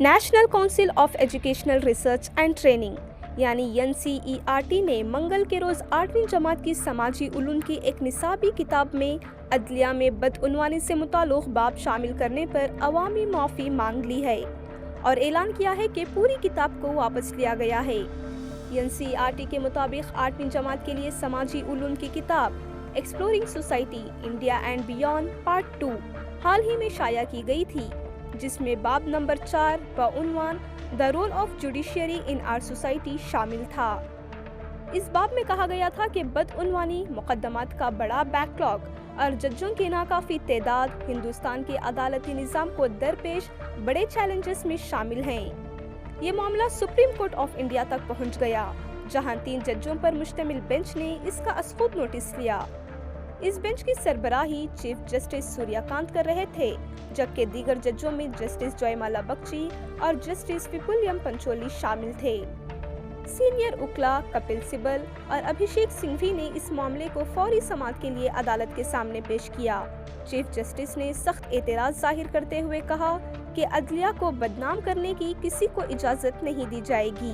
National council of educational research and training यानी NCERT ने मंगल के रोज़ 8वीं जमात की समाजी उलूम की एक निसाबी किताब में अदलिया में बदउनवानी से मुताल्लिक़ बाब शामिल करने पर अवामी माफ़ी मांग ली है और ऐलान किया है कि पूरी किताब को वापस लिया गया है। NCERT के मुताबिक 8वीं जमात के लिए समाजी उलूम की किताब exploring society India and beyond part 2 हाल ही में शाया की गई थी, जिसमें बाब नंबर 4 बउनवान the role of judiciary in our society शामिल था। इस बाब में कहा गया था कि बदउनवानी, मुकदमात का बड़ा बैकलॉग और जजों की नाकाफी तादाद हिंदुस्तान के अदालती निज़ाम को दरपेश बड़े चैलेंजेस में शामिल हैं। ये मामला सुप्रीम कोर्ट ऑफ इंडिया तक पहुंच गया, जहां 3 जजों पर मुश्तमिल बेंच ने इसका असखुद नोटिस लिया। इस बेंच की सरबराही चीफ जस्टिस सूर्यकांत कर रहे थे, जबकि दीगर जजों में जस्टिस जयमाला बख्शी और जस्टिस विपुल पंचोली शामिल थे। सीनियर उकला कपिल सिब्बल और अभिषेक सिंघवी ने इस मामले को फौरी समाअत के लिए अदालत के सामने पेश किया। चीफ जस्टिस ने सख्त एतराज जाहिर करते हुए कहा कि अदलिया को बदनाम करने की किसी को इजाजत नहीं दी जाएगी।